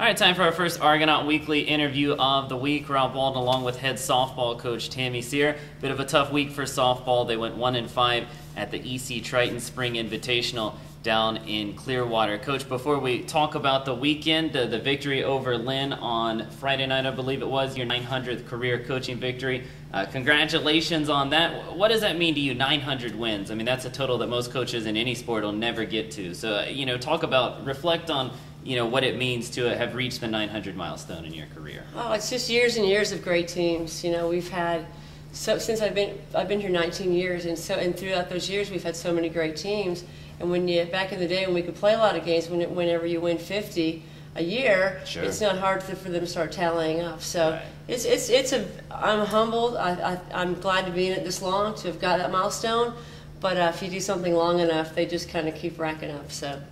All right, time for our first Argonaut Weekly interview of the week. We're outballed along with head softball coach Tami Cyr. Bit of a tough week for softball. They went 1-5 at the EC Triton Spring Invitational down in Clearwater. Coach, before we talk about the weekend, the victory over Lynn on Friday night, I believe it was, your 900th career coaching victory. Congratulations on that. What does that mean to you, 900 wins? I mean, that's a total that most coaches in any sport will never get to. So, reflect on, what it means to have reached the 900 milestone in your career. Oh, it's just years and years of great teams. We've had, since I've been here 19 years, and throughout those years we've had so many great teams. And back in the day when we could play a lot of games, whenever you win 50 a year, sure, it's not hard for them to start tallying up. So right. I'm humbled. I'm glad to be in it this long, to have got that milestone. But if you do something long enough, they just kind of keep racking up. So.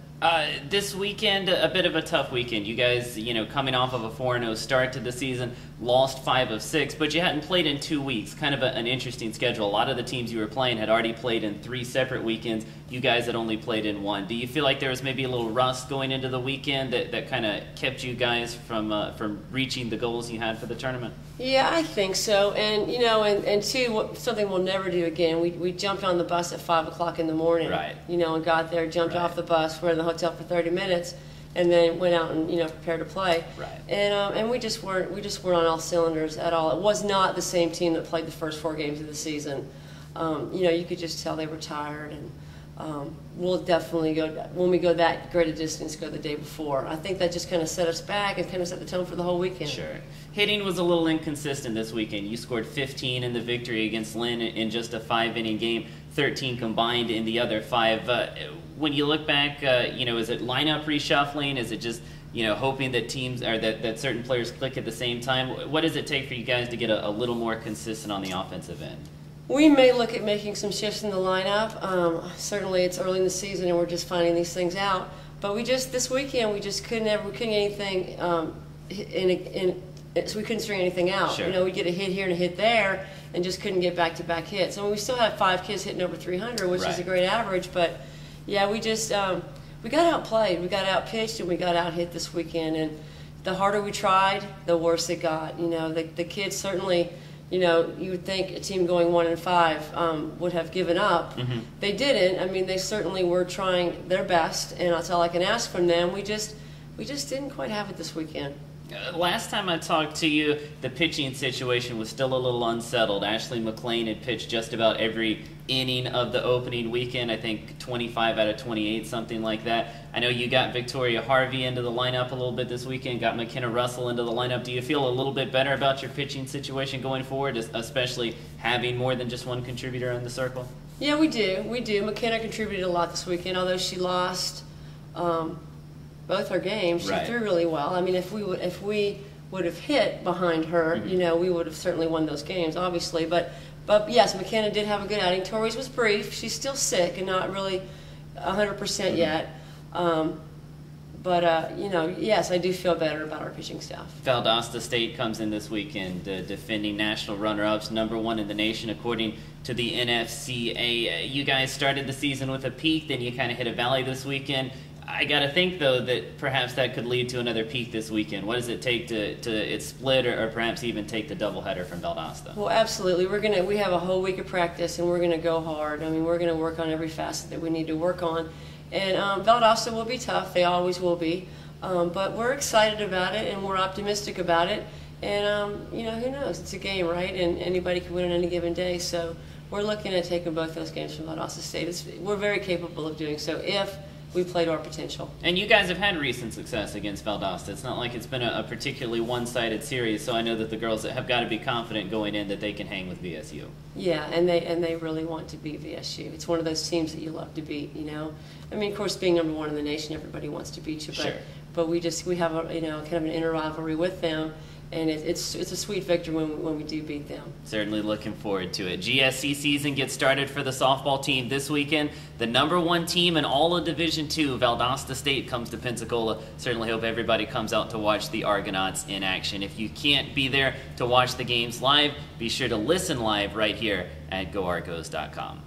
This weekend, a bit of a tough weekend. You guys, coming off of a 4-0 start to the season, lost 5 of 6, but you hadn't played in 2 weeks. Kind of an interesting schedule. A lot of the teams you were playing had already played in 3 separate weekends. You guys had only played in 1. Do you feel like there was maybe a little rust going into the weekend that kind of kept you guys from reaching the goals you had for the tournament? Yeah, I think so. And and two, something we'll never do again. We jumped on the bus at 5 o'clock in the morning. Right. And got there, jumped off the bus, were in the hotel for 30 minutes, and then went out and prepared to play. Right. And we just weren't on all cylinders at all. It was not the same team that played the first 4 games of the season. You could just tell they were tired, and we'll definitely go, when we go that great a distance, go the day before. I think that just kind of set us back and kind of set the tone for the whole weekend. Sure. Hitting was a little inconsistent this weekend. You scored 15 in the victory against Lynn in just a 5-inning game, 13 combined in the other 5. When you look back, is it lineup reshuffling? Is it just hoping that teams or that certain players click at the same time? What does it take for you guys to get a little more consistent on the offensive end? We may look at making some shifts in the lineup. Certainly, it's early in the season, and we're just finding these things out. But this weekend, we just couldn't get anything so we couldn't string anything out. Sure. We'd get a hit here and a hit there, and just couldn't get back-to-back hits. I mean, we still had 5 kids hitting over 300, which is a great average. But yeah, we just we got outplayed, we got outpitched, and we got out-hit this weekend. And the harder we tried, the worse it got. The kids certainly. You would think a team going 1-5 would have given up. Mm-hmm. They didn't. I mean, they certainly were trying their best, and that's all I can ask from them. We just didn't quite have it this weekend. Last time I talked to you, the pitching situation was still a little unsettled. Ashley McLean had pitched just about every inning of the opening weekend, I think 25 out of 28, something like that. I know you got Victoria Harvey into the lineup a little bit this weekend, got McKenna Russell into the lineup. Do you feel a little bit better about your pitching situation going forward, especially having more than just one contributor in the circle? Yeah, we do. McKenna contributed a lot this weekend, although she lost both her games. She threw really well. I mean, if we would have hit behind her, mm-hmm. We would have certainly won those games, obviously. But yes, McKenna did have a good outing. Tori's was brief. She's still sick and not really 100% mm-hmm. yet. Yes, I do feel better about our pitching staff. Valdosta State comes in this weekend, defending national runner-ups, #1 in the nation according to the NFCA. You guys started the season with a peak, then you kind of hit a valley this weekend. I got to think, though, that perhaps that could lead to another peak this weekend. What does it take to it split or perhaps even take the doubleheader from Valdosta? Well, absolutely. We have a whole week of practice, and we're going to go hard. I mean, we're going to work on every facet that we need to work on. And Valdosta will be tough. They always will be. But we're excited about it, and we're optimistic about it. And, who knows? It's a game, right? And anybody can win on any given day. So we're looking at taking both those games from Valdosta State. We're very capable of doing so if we played our potential. And you guys have had recent success against Valdosta. It's not like it's been a particularly one-sided series, so I know that the girls have got to be confident going in that they can hang with VSU. Yeah, and they really want to beat VSU. It's one of those teams that you love to beat, I mean, of course, being #1 in the nation, everybody wants to beat you, but we have a kind of an inner rivalry with them. And it's a sweet victory when we do beat them. Certainly looking forward to it. GSC season gets started for the softball team this weekend. The #1 team in all of Division II, Valdosta State, comes to Pensacola. Certainly hope everybody comes out to watch the Argonauts in action. If you can't be there to watch the games live, be sure to listen live right here at GoArgos.com.